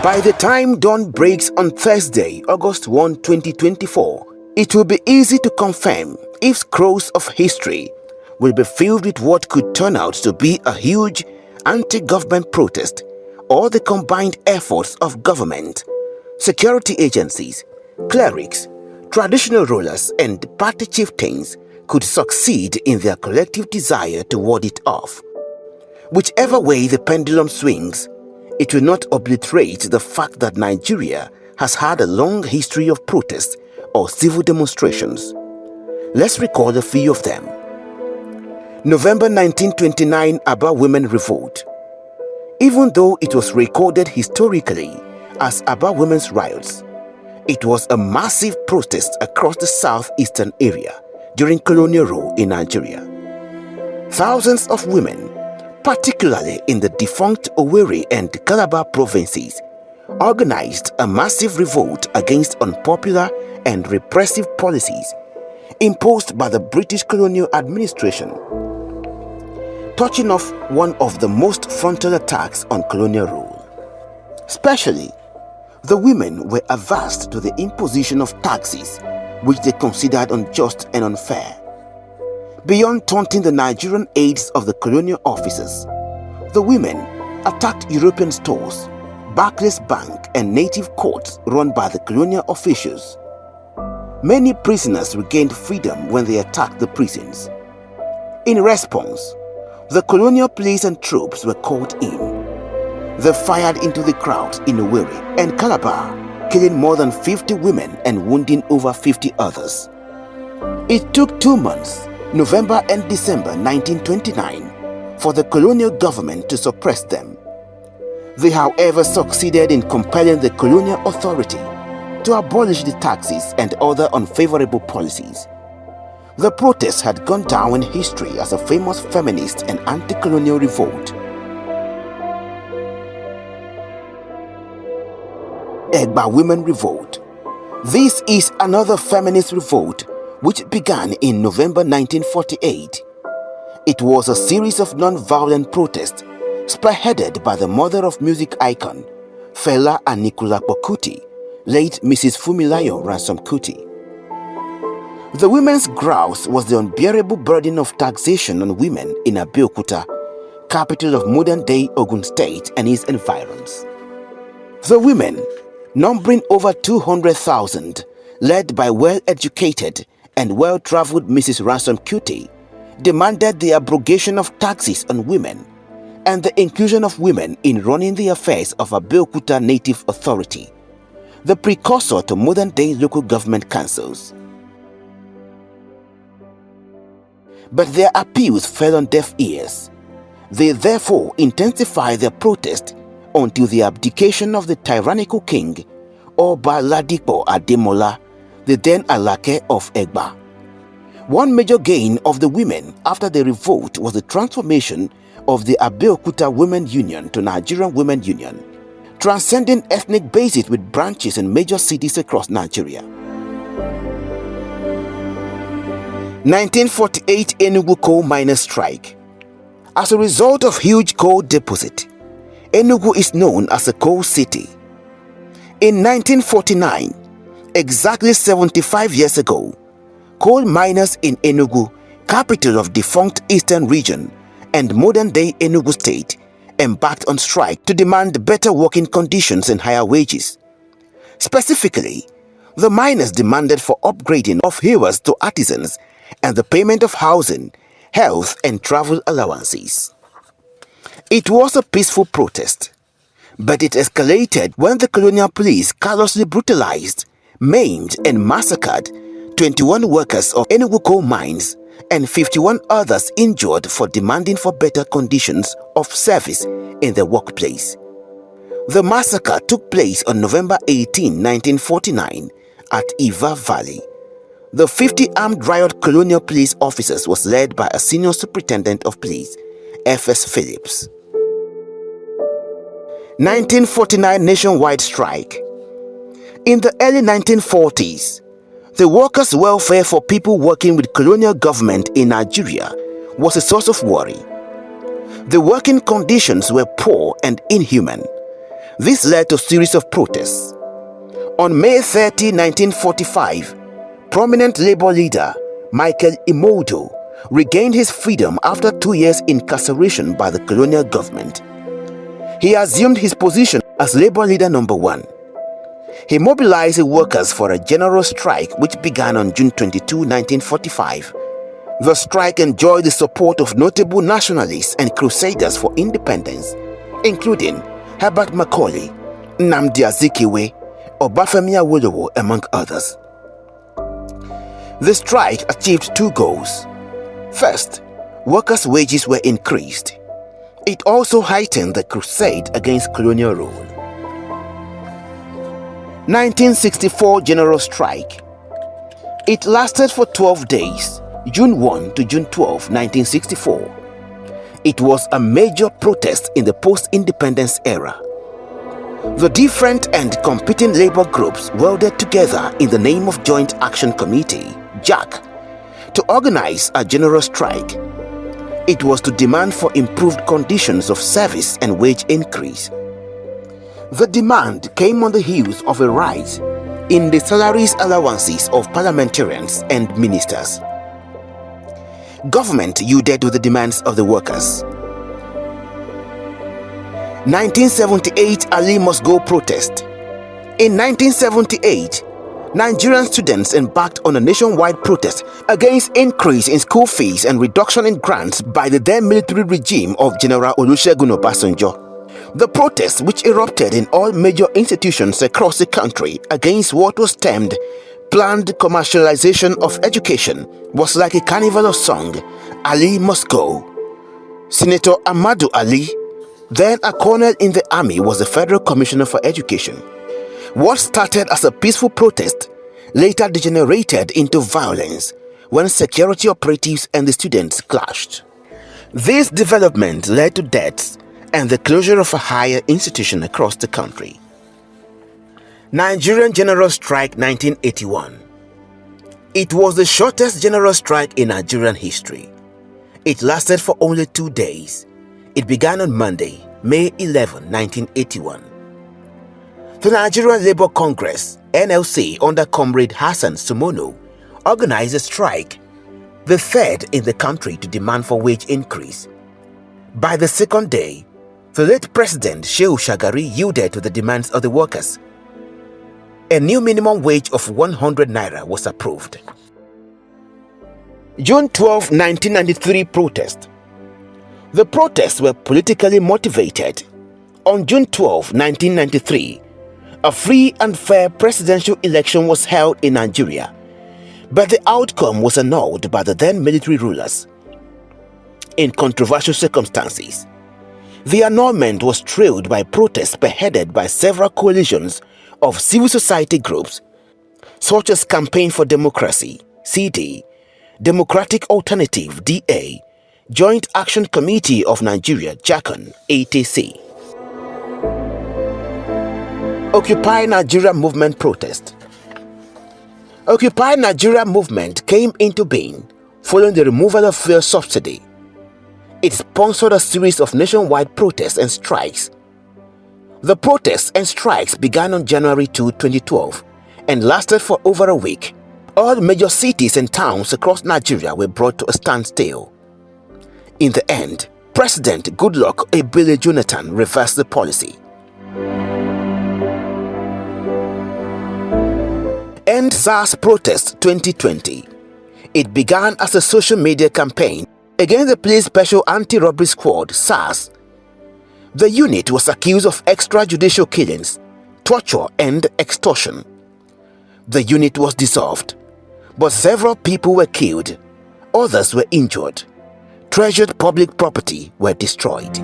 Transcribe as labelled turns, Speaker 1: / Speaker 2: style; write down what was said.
Speaker 1: By the time dawn breaks on Thursday, August 1, 2024, it will be easy to confirm if scrolls of history will be filled with what could turn out to be a huge anti-government protest, or the combined efforts of government, security agencies, clerics, traditional rulers, and party chieftains could succeed in their collective desire to ward it off. Whichever way the pendulum swings, it will not obliterate the fact that Nigeria has had a long history of protests or civil demonstrations. Let's recall a few of them. November 1929 Aba Women Revolt. Even though it was recorded historically as Aba Women's Riots, it was a massive protest across the southeastern area during colonial rule in Nigeria. Thousands of women, particularly in the defunct Owerri and Calabar provinces, organized a massive revolt against unpopular and repressive policies imposed by the British colonial administration, touching off one of the most frontal attacks on colonial rule. Especially, the women were averse to the imposition of taxes which they considered unjust and unfair. Beyond taunting the Nigerian aides of the colonial officers, the women attacked European stores, Barclays Bank, and native courts run by the colonial officials. Many prisoners regained freedom when they attacked the prisons. In response, the colonial police and troops were called in. They fired into the crowds in Owerri and Calabar, killing more than 50 women and wounding over 50 others. It took 2 months, November and December 1929, for the colonial government to suppress them. They, however, succeeded in compelling the colonial authority to abolish the taxes and other unfavorable policies. The protest had gone down in history as a famous feminist and anti-colonial revolt. Egba Women Revolt. This is another feminist revolt which began in November 1948. It was a series of non-violent protests spearheaded by the mother of music icon Fela Anikulapo Kuti, late Mrs. Fumilayo Ransom Kuti. The women's grouse was the unbearable burden of taxation on women in Abeokuta, capital of modern-day Ogun State and its environs. The women, numbering over 200,000, led by well-educated and well-traveled Mrs. Ransom Kuti, demanded the abrogation of taxes on women and the inclusion of women in running the affairs of Abeokuta Native Authority, the precursor to modern-day local government councils. But their appeals fell on deaf ears. They therefore intensified their protest until the abdication of the tyrannical king, Oba Ladipo Ademola, the then Alake of Egba. One major gain of the women after the revolt was the transformation of the Abeokuta Women Union to Nigerian Women Union, transcending ethnic bases with branches in major cities across Nigeria. 1948 Enugu coal miners strike. As a result of huge coal deposit, Enugu is known as a coal city. In 1949, exactly 75 years ago, coal miners in Enugu, capital of defunct Eastern Region and modern-day Enugu State, embarked on strike to demand better working conditions and higher wages. Specifically, the miners demanded for upgrading of hewers to artisans and the payment of housing, health, and travel allowances. It was a peaceful protest, but it escalated when the colonial police callously brutalized, maimed, and massacred 21 workers of Enugu coal mines and 51 others injured for demanding for better conditions of service in the workplace. The massacre took place on November 18, 1949 at Iva Valley. The 50 armed riot colonial police officers was led by a senior superintendent of police, F.S. Phillips. 1949 nationwide strike. In the early 1940s, the workers' welfare for people working with colonial government in Nigeria was a source of worry. The working conditions were poor and inhuman. This led to a series of protests. On May 30, 1945, prominent labor leader Michael Imodo regained his freedom after 2 years incarceration by the colonial government. He assumed his position as labor leader number 1. He mobilized the workers for a general strike which began on June 22, 1945. The strike enjoyed the support of notable nationalists and crusaders for independence, including Herbert Macaulay, Nnamdi Azikiwe, Obafemi Awolowo, among others. The strike achieved 2 goals. First, workers' wages were increased. It also heightened the crusade against colonial rule. 1964 General Strike. It lasted for 12 days, June 1 to June 12, 1964. It was a major protest in the post-independence era. The different and competing labor groups welded together in the name of Joint Action Committee, JAC, to organize a general strike. It was to demand for improved conditions of service and wage increase. The demand came on the heels of a rise in the salaries allowances of parliamentarians and ministers. Government yielded to the demands of the workers. 1978 Ali Must Go protest. In 1978, Nigerian students embarked on a nationwide protest against increase in school fees and reduction in grants by the then military regime of General Olusegun Obasanjo. The protest, which erupted in all major institutions across the country against what was termed planned commercialization of education, was like a carnival of song. Ali must go. Senator Ahmadu Ali, then a colonel in the army, was the Federal Commissioner for Education. What started as a peaceful protest later degenerated into violence when security operatives and the students clashed. This development led to deaths and the closure of a higher institution across the country. Nigerian General Strike 1981. It was the shortest general strike in Nigerian history. It lasted for only 2 days. It began on Monday, May 11, 1981. The Nigerian Labour Congress, NLC, under Comrade Hassan Sumono, organized a strike, the third in the country to demand for wage increase. By the second day, the late President Shehu Shagari yielded to the demands of the workers. A new minimum wage of 100 naira was approved. June 12, 1993 protest. The protests were politically motivated. On June 12, 1993, a free and fair presidential election was held in Nigeria, but the outcome was annulled by the then military rulers. In controversial circumstances, the annulment was trailed by protests spearheaded by several coalitions of civil society groups such as Campaign for Democracy, CD, Democratic Alternative, DA, Joint Action Committee of Nigeria, JACON, etc. Occupy Nigeria Movement protest. Occupy Nigeria movement came into being following the removal of fuel subsidy. It sponsored a series of nationwide protests and strikes. The protests and strikes began on January 2, 2012 and lasted for over a week. All major cities and towns across Nigeria were brought to a standstill. In the end, President Goodluck Ebele Jonathan reversed the policy. End SARS Protest 2020. It began as a social media campaign against the police special anti-robbery squad, SARS. The unit was accused of extrajudicial killings, torture and extortion. The unit was dissolved, but several people were killed, others were injured. Treasured public property were destroyed.